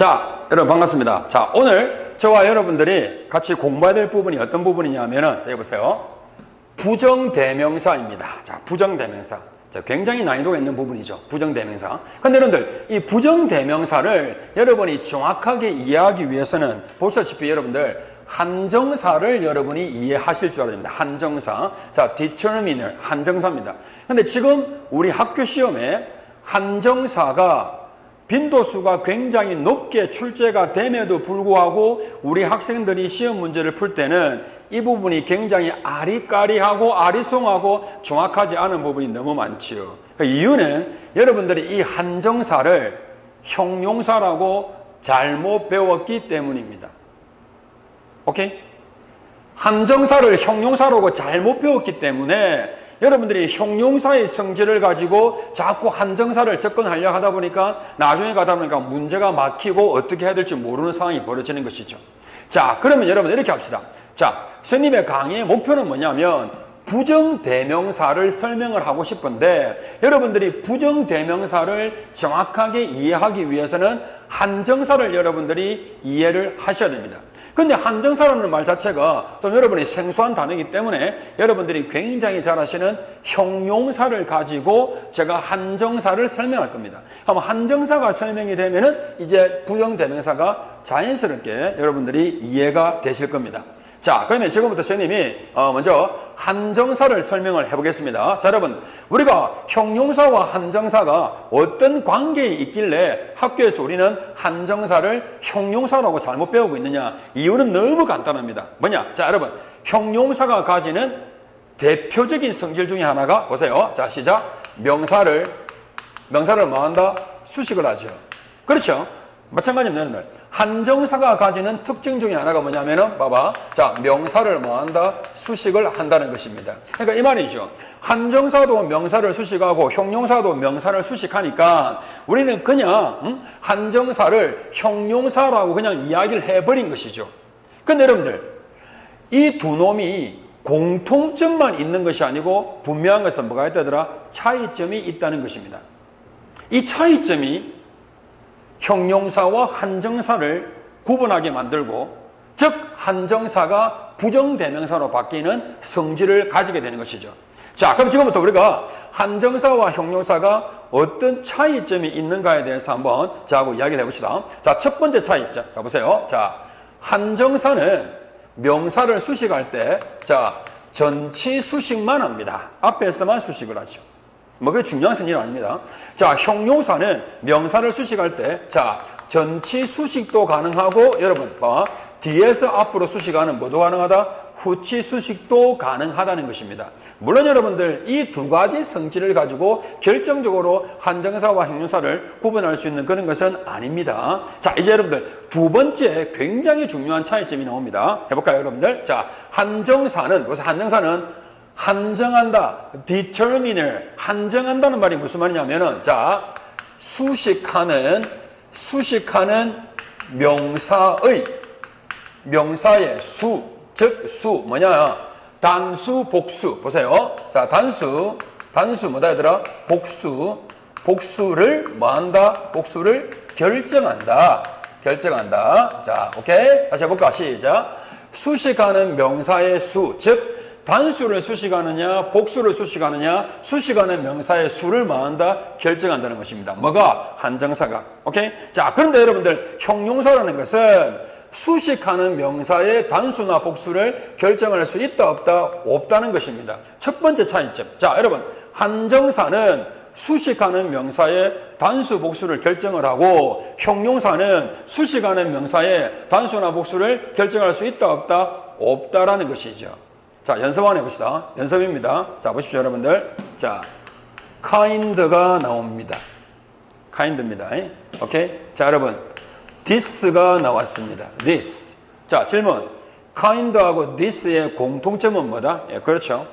자, 여러분 반갑습니다. 자, 오늘 저와 여러분들이 같이 공부해야 될 부분이 어떤 부분이냐면은, 여기 보세요. 부정대명사입니다. 자, 부정대명사. 자, 굉장히 난이도가 있는 부분이죠. 부정대명사. 근데 여러분들, 이 부정대명사를 여러분이 정확하게 이해하기 위해서는 보시다시피 여러분들, 한정사를 여러분이 이해하실 줄 알아야 됩니다. 한정사. 자, determiner. 한정사입니다. 근데 지금 우리 학교 시험에 한정사가 빈도수가 굉장히 높게 출제가 됨에도 불구하고 우리 학생들이 시험 문제를 풀 때는 이 부분이 굉장히 아리까리하고 아리송하고 정확하지 않은 부분이 너무 많지요. 그 이유는 여러분들이 이 한정사를 형용사라고 잘못 배웠기 때문입니다. 오케이? 한정사를 형용사라고 잘못 배웠기 때문에 여러분들이 형용사의 성질을 가지고 자꾸 한정사를 접근하려고 하다 보니까 나중에 가다 보니까 문제가 막히고 어떻게 해야 될지 모르는 상황이 벌어지는 것이죠. 자, 그러면 여러분 이렇게 합시다. 자, 선생님의 강의의 목표는 뭐냐면 부정대명사를 설명을 하고 싶은데 여러분들이 부정대명사를 정확하게 이해하기 위해서는 한정사를 여러분들이 이해를 하셔야 됩니다. 근데 한정사라는 말 자체가 좀 여러분이 생소한 단어이기 때문에 여러분들이 굉장히 잘 아시는 형용사를 가지고 제가 한정사를 설명할 겁니다. 그럼 한정사가 설명이 되면은 이제 부정대명사가 자연스럽게 여러분들이 이해가 되실 겁니다. 자, 그러면 지금부터 선생님이 먼저 한정사를 설명을 해보겠습니다. 자, 여러분, 우리가 형용사와 한정사가 어떤 관계에 있길래 학교에서 우리는 한정사를 형용사라고 잘못 배우고 있느냐? 이유는 너무 간단합니다. 뭐냐? 자, 여러분, 형용사가 가지는 대표적인 성질 중에 하나가 보세요. 자, 시작. 명사를 뭐한다? 수식을 하죠. 그렇죠? 마찬가지입니다. 여러분들. 한정사가 가지는 특징 중에 하나가 뭐냐면은 봐봐. 자, 명사를 뭐한다? 수식을 한다는 것입니다. 그러니까 이 말이죠. 한정사도 명사를 수식하고 형용사도 명사를 수식하니까 우리는 그냥 한정사를 형용사라고 그냥 이야기를 해버린 것이죠. 근데 여러분들, 이 두 놈이 공통점만 있는 것이 아니고 분명한 것은 뭐가 있다더라? 차이점이 있다는 것입니다. 이 차이점이 형용사와 한정사를 구분하게 만들고, 즉 한정사가 부정대명사로 바뀌는 성질을 가지게 되는 것이죠. 자, 그럼 지금부터 우리가 한정사와 형용사가 어떤 차이점이 있는가에 대해서 한번 저하고 이야기를 해봅시다. 자, 첫 번째 차이점. 자, 보세요. 자, 한정사는 명사를 수식할 때, 자, 전치 수식만 합니다. 앞에서만 수식을 하죠. 뭐 그게 중요한 성질은 아닙니다. 자, 형용사는 명사를 수식할 때, 자, 전치 수식도 가능하고, 여러분, 뒤에서 앞으로 수식하는 뭐도 가능하다? 후치 수식도 가능하다는 것입니다. 물론 여러분들 이 두 가지 성질을 가지고 결정적으로 한정사와 형용사를 구분할 수 있는 그런 것은 아닙니다. 자, 이제 여러분들 두 번째 굉장히 중요한 차이점이 나옵니다. 해볼까요, 여러분들? 자, 한정사는 한정한다. determiner. 한정한다는 말이 무슨 말이냐면은, 자, 수식하는 명사의 수, 즉, 뭐냐? 단수, 복수. 보세요. 자, 단수 뭐다 얘들아? 복수를 뭐한다? 복수를 결정한다. 자, 오케이? 다시 해볼까? 시작. 수식하는 명사의 수, 즉, 단수를 수식하느냐, 복수를 수식하느냐, 수식하는 명사의 수를 뭐한다? 결정한다는 것입니다. 뭐가? 한정사가. 오케이? 자, 그런데 여러분들, 형용사라는 것은 수식하는 명사의 단수나 복수를 결정할 수 있다, 없다? 없다는 것입니다. 첫 번째 차이점. 자, 여러분, 한정사는 수식하는 명사의 단수, 복수를 결정을 하고, 형용사는 수식하는 명사의 단수나 복수를 결정할 수 있다, 없다? 없다라는 것이죠. 자, 연습 한번 해봅시다. 연습입니다. 자, 보십시오, 여러분들. 자, kind가 나옵니다. kind입니다. 오케이? 자, 여러분. this가 나왔습니다. this. 자, 질문. kind하고 this의 공통점은 뭐다? 예, 그렇죠.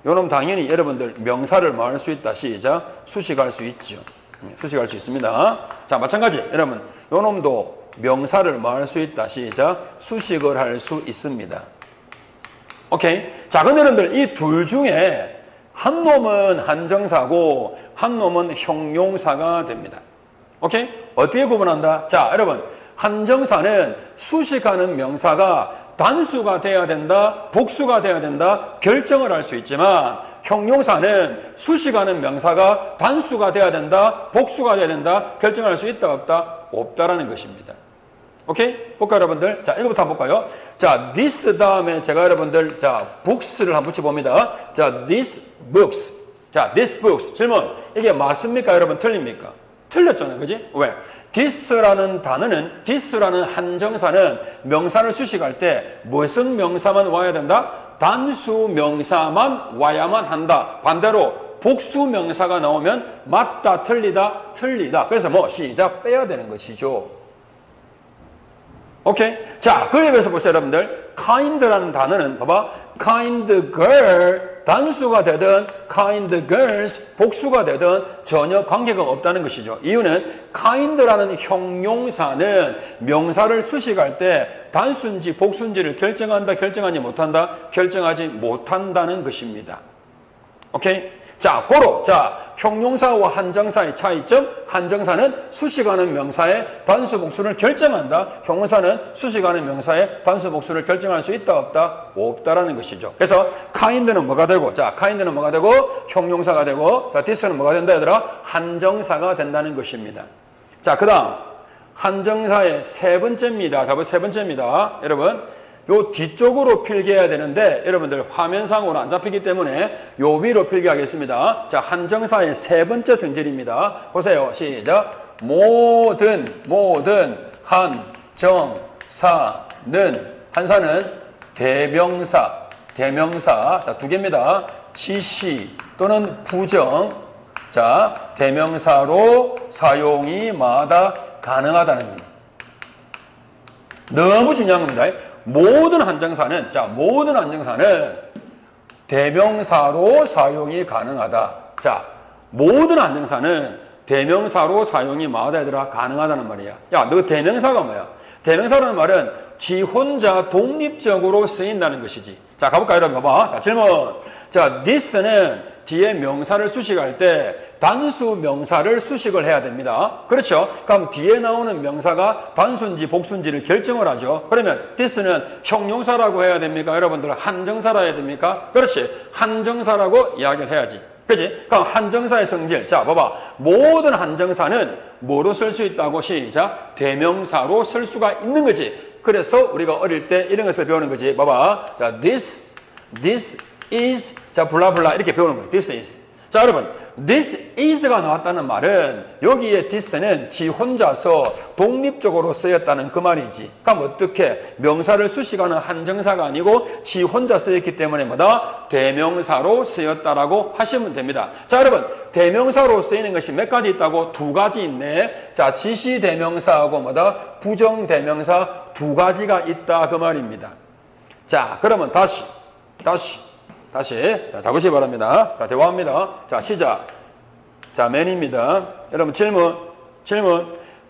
요놈 당연히 여러분들 명사를 뭐 할 수 있다. 시작. 수식할 수 있죠. 수식할 수 있습니다. 자, 마찬가지. 여러분. 요놈도 명사를 뭐 할 수 있다. 시작. 수식을 할 수 있습니다. 오케이? 자, 근데 여러분들 이 둘 중에 한 놈은 한정사고 한 놈은 형용사가 됩니다. 오케이? 어떻게 구분한다? 자, 여러분, 한정사는 수식하는 명사가 단수가 돼야 된다, 복수가 돼야 된다 결정을 할 수 있지만 형용사는 수식하는 명사가 단수가 돼야 된다, 복수가 돼야 된다 결정할 수 있다, 없다? 없다라는 것입니다. 오케이? 볼까요, 여러분들? 자, 이거부터 한번 볼까요? 자, this 다음에 제가 여러분들, 자, books를 한번 붙여봅니다. 자, this books. 자, this books. 질문. 이게 맞습니까, 여러분? 틀립니까? 틀렸잖아요. 그지? 왜? this라는 단어는, this라는 한정사는 명사를 수식할 때 무슨 명사만 와야 된다? 단수 명사만 와야만 한다. 반대로 복수 명사가 나오면 맞다, 틀리다, 틀리다. 그래서 뭐, 시작, 빼야 되는 것이죠. 오케이? 자, 그에 비해서 보세요, 여러분들. kind라는 단어는, 봐봐. kind girl, 단수가 되든, kind girls, 복수가 되든 전혀 관계가 없다는 것이죠. 이유는 kind라는 형용사는 명사를 수식할 때 단수인지 복수인지를 결정한다, 결정하지 못한다, 결정하지 못한다는 것입니다. 오케이? 자, 고로, 자, 형용사와 한정사의 차이점, 한정사는 수식하는 명사의 단수 복수를 결정한다. 형용사는 수식하는 명사의 단수 복수를 결정할 수 있다, 없다? 없다라는 것이죠. 그래서 kind는 뭐가 되고, 자, kind는 뭐가 되고, 형용사가 되고, 자, this는 뭐가 된다, 얘들아? 한정사가 된다는 것입니다. 자, 그 다음, 한정사의 세 번째입니다. 답은 세 번째입니다. 여러분. 요 뒤쪽으로 필기해야 되는데 여러분들 화면상으로 안 잡히기 때문에 요 위로 필기하겠습니다. 자, 한정사의 세 번째 성질입니다. 보세요. 시작. 모든 한정사는 한사는 대명사 자, 두 개입니다. 지시 또는 부정 자, 대명사로 사용이 마다 가능하다는 겁니다. 너무 중요한 겁니다. 모든 한정사는 대명사로 사용이 가능하다. 자, 모든 한정사는 대명사로 사용이 뭐하다 얘들아? 가능하다는 말이야. 야, 너 대명사가 뭐야? 대명사라는 말은 지 혼자 독립적으로 쓰인다는 것이지. 자, 가볼까요, 여러분? 봐봐. 자, 질문. 자, this는 뒤에 명사를 수식할 때 단수 명사를 수식을 해야 됩니다. 그렇죠? 그럼 뒤에 나오는 명사가 단수인지 복수인지를 결정을 하죠. 그러면 this는 형용사라고 해야 됩니까? 여러분들 한정사라 해야 됩니까? 그렇지. 한정사라고 이야기를 해야지. 그렇지? 그럼 한정사의 성질. 자, 봐봐. 모든 한정사는 뭐로 쓸 수 있다고? 시작. 대명사로 쓸 수가 있는 거지. 그래서 우리가 어릴 때 이런 것을 배우는 거지. 봐봐. 자, this is, 자, 블라블라 이렇게 배우는 거예요. this is. 자, 여러분, this is가 나왔다는 말은 여기에 this는 지 혼자서 독립적으로 쓰였다는 그 말이지. 그럼 어떻게? 명사를 수식하는 한정사가 아니고 지 혼자 쓰였기 때문에 뭐다? 대명사로 쓰였다라고 하시면 됩니다. 자, 여러분, 대명사로 쓰이는 것이 몇 가지 있다고? 두 가지 있네. 자, 지시 대명사하고 뭐다? 부정 대명사 두 가지가 있다 그 말입니다. 자, 그러면 다시 자, 잡으시기 바랍니다. 자, 대화합니다. 자, 시작. 자, many입니다. 여러분, 질문.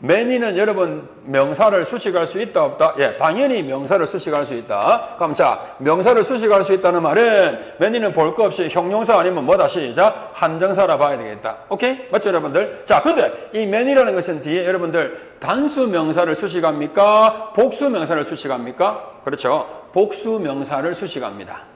many는 여러분, 명사를 수식할 수 있다, 없다? 예, 당연히 명사를 수식할 수 있다. 그럼 자, 명사를 수식할 수 있다는 말은 many는 볼 거 없이 형용사 아니면 뭐다? 시작. 한정사라 봐야 되겠다. 오케이? 맞죠, 여러분들? 자, 근데 이 many라는 것은 뒤에 여러분들 단수 명사를 수식합니까? 복수 명사를 수식합니까? 그렇죠. 복수 명사를 수식합니다.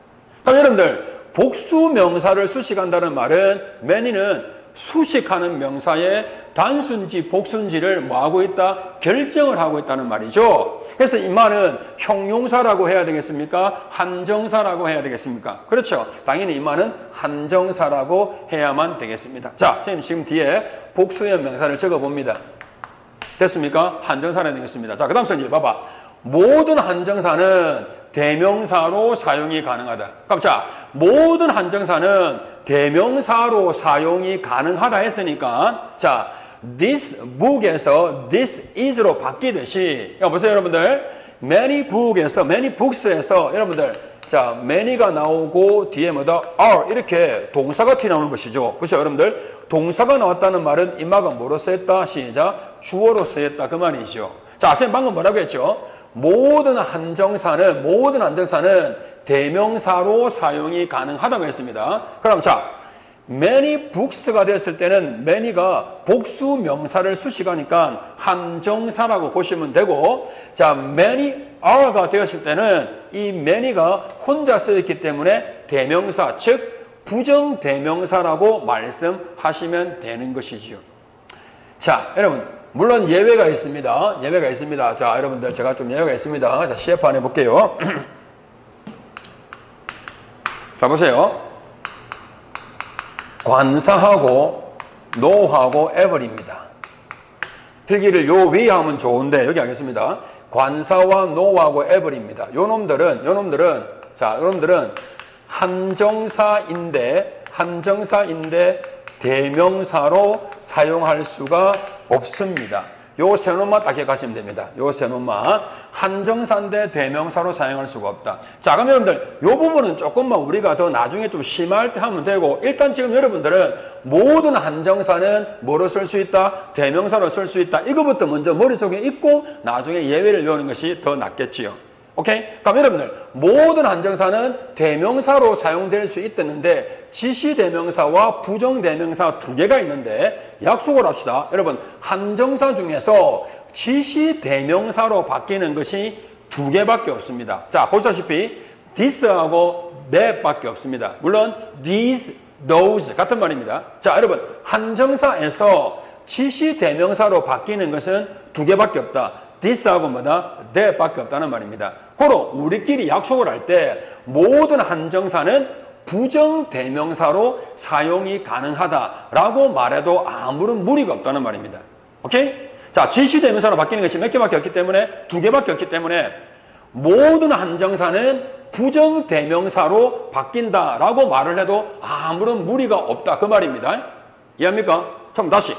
그럼 여러분들 복수 명사를 수식한다는 말은 many는 수식하는 명사의 단수인지 복수인지를 뭐하고 있다? 결정을 하고 있다는 말이죠. 그래서 이 말은 형용사라고 해야 되겠습니까? 한정사라고 해야 되겠습니까? 그렇죠. 당연히 이 말은 한정사라고 해야만 되겠습니다. 자, 선생님 지금 뒤에 복수의 명사를 적어봅니다. 됐습니까? 한정사라 되겠습니다. 자, 그 다음 선지 봐봐. 모든 한정사는 대명사로 사용이 가능하다. 그럼 자, 모든 한정사는 대명사로 사용이 가능하다 했으니까 자, this book에서 this is로 바뀌듯이 보세요, 여러분들. many books에서 여러분들 자, many가 나오고 뒤에 뭐다? are 이렇게 동사가 튀어나오는 것이죠. 보세요, 여러분들. 동사가 나왔다는 말은 임마가 뭐로 쓰였다? 시작. 주어로 쓰였다 그 말이죠. 자, 선생님 방금 뭐라고 했죠? 모든 한정사는 대명사로 사용이 가능하다고 했습니다. 그럼 자, many books가 됐을 때는 many가 복수 명사를 수식하니까 한정사라고 보시면 되고, 자, many are가 되었을 때는 이 many가 혼자 쓰였기 때문에 대명사, 즉 부정대명사라고 말씀하시면 되는 것이지요. 자, 여러분, 물론 예외가 있습니다. 예외가 있습니다. 자, 여러분들, 제가 좀 예외가 있습니다. 자, CF 안 해볼게요. 자, 보세요. 관사하고 no하고 ever입니다. 필기를 요 위에 하면 좋은데 여기 하겠습니다. 관사와 no하고 ever입니다. 요 놈들은 한정사인데 대명사로 사용할 수가 없습니다. 요 세 놈만 딱 기억하시면 됩니다. 요 세 놈만. 한정사인데 대명사로 사용할 수가 없다. 자, 그럼 여러분들, 요 부분은 조금만 우리가 더 나중에 좀 심할 때 하면 되고, 일단 지금 여러분들은 모든 한정사는 뭐로 쓸 수 있다? 대명사로 쓸 수 있다. 이거부터 먼저 머릿속에 있고, 나중에 예외를 외우는 것이 더 낫겠지요. 오케이? 그럼 여러분들, 모든 한정사는 대명사로 사용될 수 있다는데 지시대명사와 부정대명사 두 개가 있는데 약속을 합시다. 여러분, 한정사 중에서 지시대명사로 바뀌는 것이 두 개밖에 없습니다. 자, 보시다시피 this하고 that밖에 없습니다. 물론 these, those 같은 말입니다. 자, 여러분, 한정사에서 지시대명사로 바뀌는 것은 두 개밖에 없다. this하고 뭐다? that밖에 없다는 말입니다. 고로 우리끼리 약속을 할 때 모든 한정사는 부정대명사로 사용이 가능하다라고 말해도 아무런 무리가 없다는 말입니다. 오케이? 자, 지시대명사로 바뀌는 것이 몇 개밖에 없기 때문에, 두 개밖에 없기 때문에 모든 한정사는 부정대명사로 바뀐다라고 말을 해도 아무런 무리가 없다. 그 말입니다. 이해합니까? 처음 다시.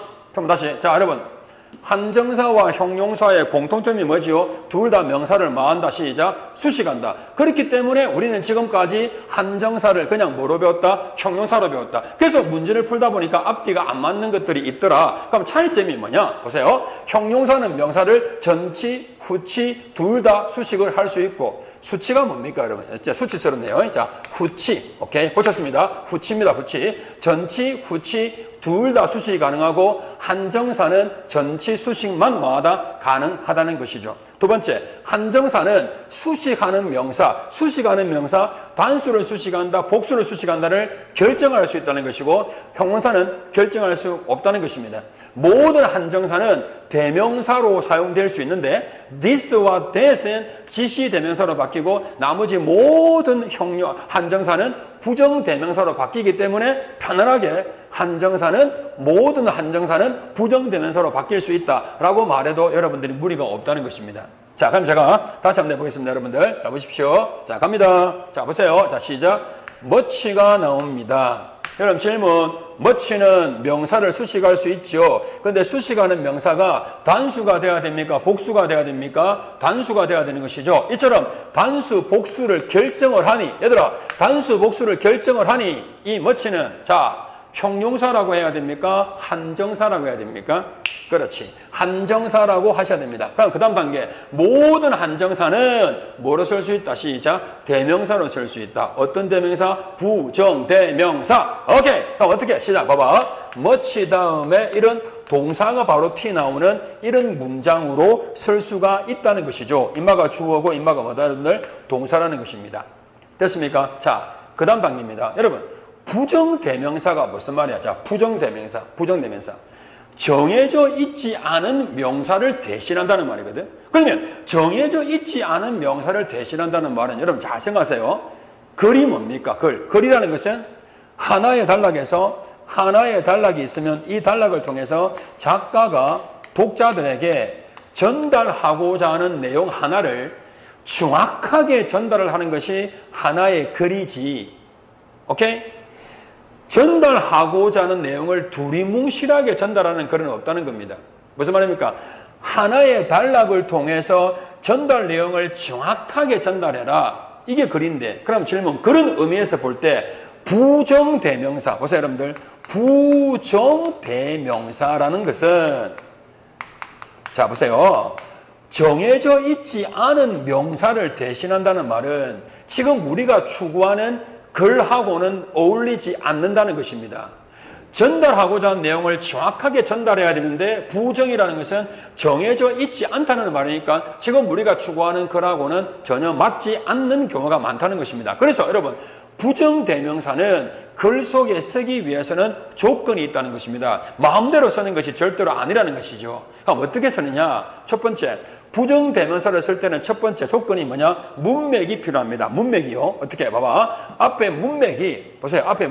자, 여러분. 한정사와 형용사의 공통점이 뭐지요? 둘 다 명사를 뭐한다? 시작. 수식한다. 그렇기 때문에 우리는 지금까지 한정사를 그냥 뭐로 배웠다? 형용사로 배웠다. 그래서 문제를 풀다 보니까 앞뒤가 안 맞는 것들이 있더라. 그럼 차이점이 뭐냐? 보세요. 형용사는 명사를 전치, 후치 둘 다 수식을 할 수 있고, 수치가 뭡니까, 여러분? 진짜 수치스럽네요. 자, 후치. 오케이. 고쳤습니다. 후치입니다, 후치. 전치, 후치 둘 다 수식이 가능하고, 한정사는 전치 수식만 뭐하다? 가능하다는 것이죠. 두 번째, 한정사는 수식하는 명사, 단수를 수식한다, 복수를 수식한다를 결정할 수 있다는 것이고, 형용사는 결정할 수 없다는 것입니다. 모든 한정사는 대명사로 사용될 수 있는데 this와 that은 지시대명사로 바뀌고, 나머지 모든 한정사는 부정대명사로 바뀌기 때문에 편안하게 모든 한정사는 부정대명사로 바뀔 수 있다라고 말해도 여러분들이 무리가 없다는 것입니다. 자, 그럼 제가 다시 한번 해보겠습니다. 여러분들, 자, 보십시오. 자, 갑니다. 자, 보세요. 자, 시작. much가 나옵니다. 여러분, 질문. much는 명사를 수식할 수 있죠. 그런데 수식하는 명사가 단수가 돼야 됩니까? 복수가 돼야 됩니까? 단수가 돼야 되는 것이죠. 이처럼 단수, 복수를 결정을 하니, 얘들아, 단수, 복수를 결정을 하니 이 much는, 자, 형용사라고 해야 됩니까? 한정사라고 해야 됩니까? 그렇지. 한정사라고 하셔야 됩니다. 그럼 그 다음 단계. 모든 한정사는 뭐로 쓸 수 있다? 시작. 대명사로 쓸 수 있다. 어떤 대명사? 부정대명사. 오케이. 그럼 어떻게? 시작. 봐봐. much 다음에 이런 동사가 바로 튀어나오는 이런 문장으로 쓸 수가 있다는 것이죠. 인마가 주어고 인마가 뭐다? 여러분들? 동사라는 것입니다. 됐습니까? 자, 그 다음 단계입니다. 여러분. 부정대명사가 무슨 말이야? 자, 부정대명사. 정해져 있지 않은 명사를 대신한다는 말이거든. 그러면 정해져 있지 않은 명사를 대신한다는 말은 여러분 잘 생각하세요. 글이 뭡니까? 글이라는 것은 하나의 단락에서 하나의 단락이 있으면 이 단락을 통해서 작가가 독자들에게 전달하고자 하는 내용 하나를 정확하게 전달을 하는 것이 하나의 글이지. 오케이? 전달하고자 하는 내용을 두리뭉실하게 전달하는 글은 없다는 겁니다. 무슨 말입니까? 하나의 단락을 통해서 전달 내용을 정확하게 전달해라. 이게 글인데, 그럼 질문, 그런 의미에서 볼 때 부정대명사, 보세요 여러분들. 부정대명사라는 것은, 자 보세요. 정해져 있지 않은 명사를 대신한다는 말은 지금 우리가 추구하는 글하고는 어울리지 않는다는 것입니다. 전달하고자 하는 내용을 정확하게 전달해야 되는데 부정이라는 것은 정해져 있지 않다는 말이니까 지금 우리가 추구하는 글하고는 전혀 맞지 않는 경우가 많다는 것입니다. 그래서 여러분, 부정대명사는 글 속에 쓰기 위해서는 조건이 있다는 것입니다. 마음대로 쓰는 것이 절대로 아니라는 것이죠. 그럼 어떻게 쓰느냐? 첫 번째, 부정대명사를 쓸 때는 첫 번째 조건이 뭐냐? 문맥이 필요합니다. 문맥이요. 어떻게 봐봐. 앞에 문맥이, 보세요. 앞에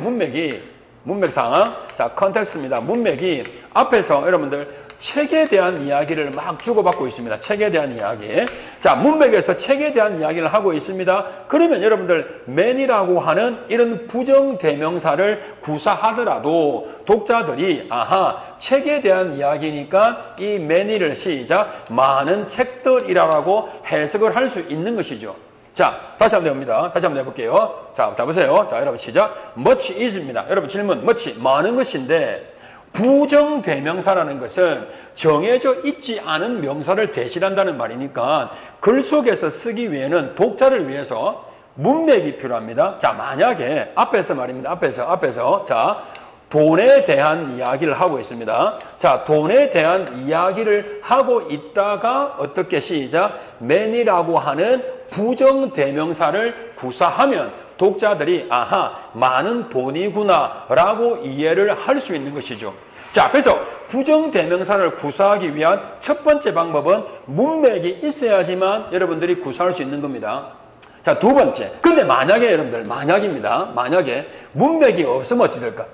문맥상, 자, 컨텍스트입니다. 문맥이 앞에서 여러분들 책에 대한 이야기를 막 주고받고 있습니다. 책에 대한 이야기. 자, 문맥에서 책에 대한 이야기를 하고 있습니다. 그러면 여러분들 man이라고 하는 이런 부정대명사를 구사하더라도 독자들이 아하, 책에 대한 이야기니까 이 many를 시작, 많은 책들이라고 해석을 할 수 있는 것이죠. 자, 다시 한번 해봅니다. 다시 한번 해볼게요. 자, 보세요. 자, 여러분 시작. much is입니다. 여러분 질문. much, 많은 것인데 부정대명사라는 것은 정해져 있지 않은 명사를 대신한다는 말이니까 글 속에서 쓰기 위해는 독자를 위해서 문맥이 필요합니다. 자, 만약에 앞에서 말입니다. 앞에서 자, 돈에 대한 이야기를 하고 있습니다. 자, 돈에 대한 이야기를 하고 있다가 어떻게 시작? many라고 하는 부정대명사를 구사하면 독자들이 아하, 많은 돈이구나 라고 이해를 할 수 있는 것이죠. 자, 그래서 부정대명사를 구사하기 위한 첫 번째 방법은 문맥이 있어야지만 여러분들이 구사할 수 있는 겁니다. 자, 두 번째. 근데 만약에 여러분들, 만약입니다. 만약에 문맥이 없으면 어찌 될까?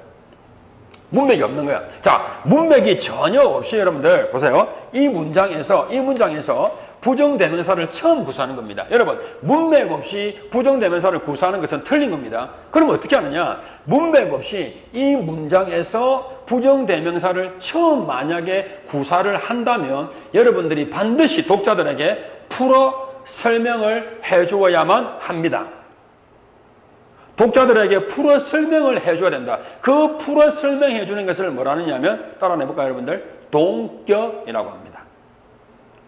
문맥이 없는 거야. 자, 문맥이 전혀 없이 여러분들 보세요. 이 문장에서 부정대명사를 처음 구사하는 겁니다. 여러분, 문맥 없이 부정대명사를 구사하는 것은 틀린 겁니다. 그럼 어떻게 하느냐? 문맥 없이 이 문장에서 부정대명사를 처음 만약에 구사를 한다면 여러분들이 반드시 독자들에게 풀어 설명을 해주어야만 합니다. 독자들에게 풀어 설명을 해줘야 된다. 그 풀어 설명해 주는 것을 뭐라 하느냐면 따라해볼까요, 여러분들? 동격이라고 합니다.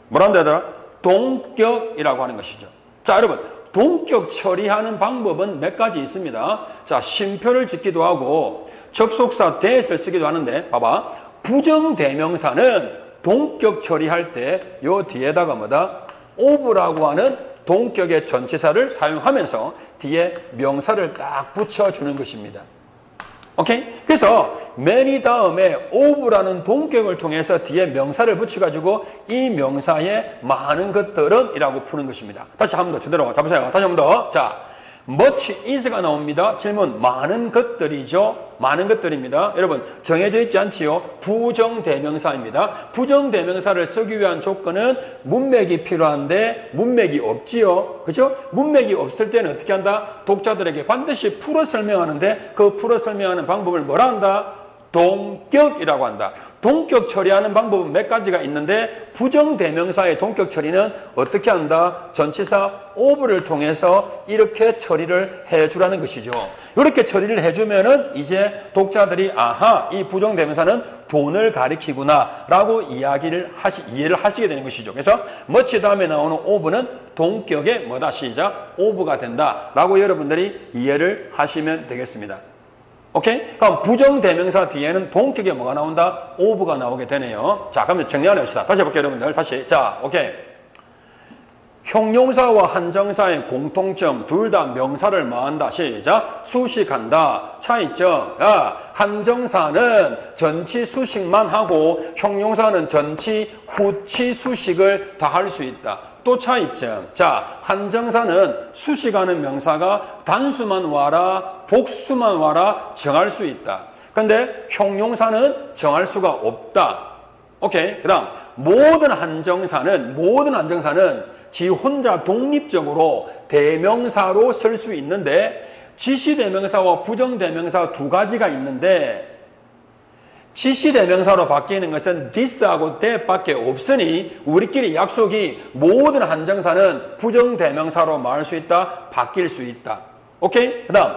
뭐라는 데더라? 동격이라고 하는 것이죠. 자, 여러분, 동격 처리하는 방법은 몇 가지 있습니다. 자, 쉼표를 짓기도 하고 접속사 that을 쓰기도 하는데 봐봐. 부정대명사는 동격 처리할 때 요 뒤에다가 뭐다? of라고 하는 동격의 전치사를 사용하면서 뒤에 명사를 딱 붙여주는 것입니다. 오케이? 그래서 many 다음에 of라는 동격을 통해서 뒤에 명사를 붙여가지고 이 명사의 많은 것들은 이라고 푸는 것입니다. 다시 한 번 더 제대로 잡으세요. 다시 한 번 더. 자, much is가 나옵니다. 질문, 많은 것들이죠. 많은 것들입니다. 여러분, 정해져 있지 않지요? 부정대명사입니다. 부정대명사를 쓰기 위한 조건은 문맥이 필요한데 문맥이 없지요. 그죠? 문맥이 없을 때는 어떻게 한다? 독자들에게 반드시 풀어 설명하는데 그 풀어 설명하는 방법을 뭐라 한다? 동격이라고 한다. 동격 처리하는 방법은 몇 가지가 있는데 부정대명사의 동격 처리는 어떻게 한다? 전치사 of를 통해서 이렇게 처리를 해주라는 것이죠. 이렇게 처리를 해주면은 이제 독자들이 아하, 이 부정대명사는 돈을 가리키구나 라고 이해를 하시게 되는 것이죠. 그래서 much 다음에 나오는 of는 동격의 뭐다? 시작, of가 된다 라고 여러분들이 이해를 하시면 되겠습니다. 오케이? 그럼 부정대명사 뒤에는 동격에 뭐가 나온다? of가 나오게 되네요. 자, 그러면 정리 한번 해봅시다. 다시 해볼게요, 여러분들. 다시. 자, 오케이. 형용사와 한정사의 공통점, 둘 다 명사를 뭐한다? 시작. 수식한다. 차이점. 야, 한정사는 전치 수식만 하고 형용사는 전치, 후치 수식을 다 할 수 있다. 또 차이점. 자, 한정사는 수식하는 명사가 단수만 와라, 복수만 와라 정할 수 있다. 근데 형용사는 정할 수가 없다. 오케이. 그 다음, 모든 한정사는 지 혼자 독립적으로 대명사로 쓸 수 있는데 지시대명사와 부정대명사 두 가지가 있는데 지시대명사로 바뀌는 것은 this하고 that밖에 없으니 우리끼리 약속이 모든 한정사는 부정대명사로 말할 수 있다, 바뀔 수 있다. 오케이? 그 다음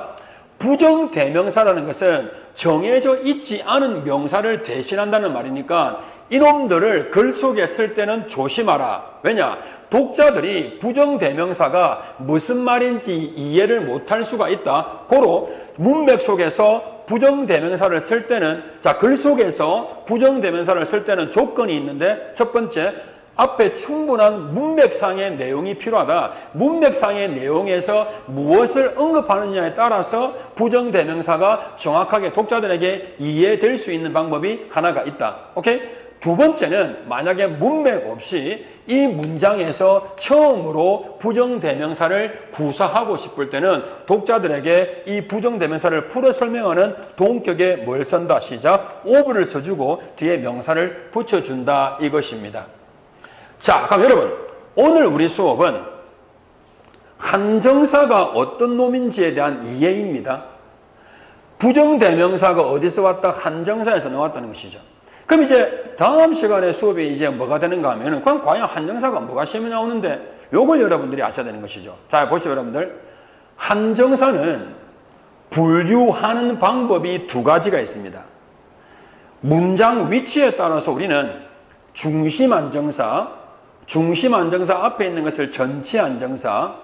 부정대명사라는 것은 정해져 있지 않은 명사를 대신한다는 말이니까 이놈들을 글 속에 쓸 때는 조심하라. 왜냐? 독자들이 부정대명사가 무슨 말인지 이해를 못할 수가 있다. 고로 문맥 속에서 부정대명사를 쓸 때는, 자, 글 속에서 부정대명사를 쓸 때는 조건이 있는데, 첫 번째, 앞에 충분한 문맥상의 내용이 필요하다. 문맥상의 내용에서 무엇을 언급하느냐에 따라서 부정대명사가 정확하게 독자들에게 이해될 수 있는 방법이 하나가 있다. 오케이? 두 번째는 만약에 문맥 없이 이 문장에서 처음으로 부정대명사를 구사하고 싶을 때는 독자들에게 이 부정대명사를 풀어 설명하는 동격에 뭘 쓴다. 시작. 오브를 써주고 뒤에 명사를 붙여준다. 이것입니다. 자, 그럼 여러분, 오늘 우리 수업은 한정사가 어떤 놈인지에 대한 이해입니다. 부정대명사가 어디서 왔다? 한정사에서 나왔다는 것이죠. 그럼 이제 다음 시간에 수업이 이제 뭐가 되는가 하면은, 그럼 과연 한정사가 뭐가 시험에 나오는데, 요걸 여러분들이 아셔야 되는 것이죠. 자, 보시죠, 여러분들. 한정사는 분류하는 방법이 두 가지가 있습니다. 문장 위치에 따라서 우리는 중심안정사, 중심안정사 앞에 있는 것을 전치안정사,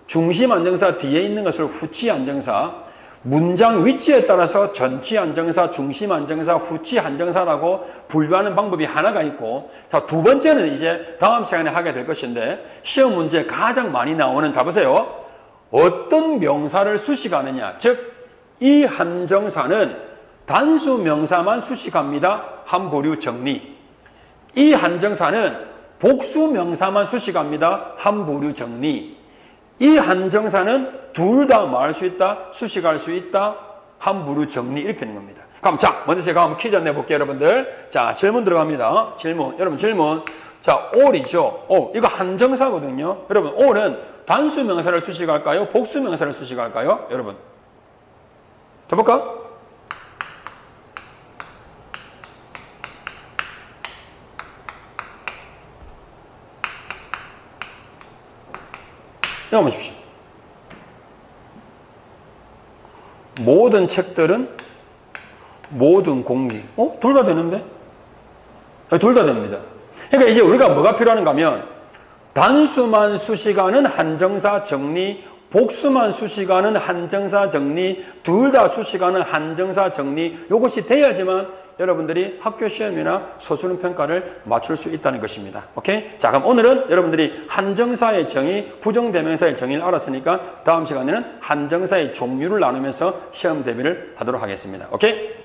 중심안정사 뒤에 있는 것을 후치안정사, 문장 위치에 따라서 전치안정사, 중심안정사, 후치안정사라고 분류하는 방법이 하나가 있고, 자, 두 번째는 이제 다음 시간에 하게 될 것인데, 시험 문제 가장 많이 나오는, 자, 보세요. 어떤 명사를 수식하느냐. 즉, 이 한정사는 단수 명사만 수식합니다. 한 부류 정리. 이 한정사는 복수 명사만 수식합니다. 한 부류 정리. 이 한정사는 둘 다 뭐 할 수 있다? 수식할 수 있다. 한 부류 정리. 이렇게 되는 겁니다. 그럼 자, 먼저 제가 한번 퀴즈 내볼게요, 여러분들. 자, 질문 들어갑니다. 질문. 여러분 질문. 자, all이죠. 이거 한정사거든요. 여러분, all은 단수 명사를 수식할까요? 복수 명사를 수식할까요? 여러분. 해볼까? 여기 보십시오. 모든 책들은 모든 공기. 둘 다 되는데? 둘 다 됩니다. 그러니까 이제 우리가 뭐가 필요한가 하면 단수만 수식하는 한정사 정리, 복수만 수식하는 한정사 정리, 둘 다 수식하는 한정사 정리, 이것이 돼야지만 여러분들이 학교 시험이나 서술형 평가를 맞출 수 있다는 것입니다. 오케이? 자, 그럼 오늘은 여러분들이 한정사의 정의, 부정대명사의 정의를 알았으니까 다음 시간에는 한정사의 종류를 나누면서 시험 대비를 하도록 하겠습니다. 오케이?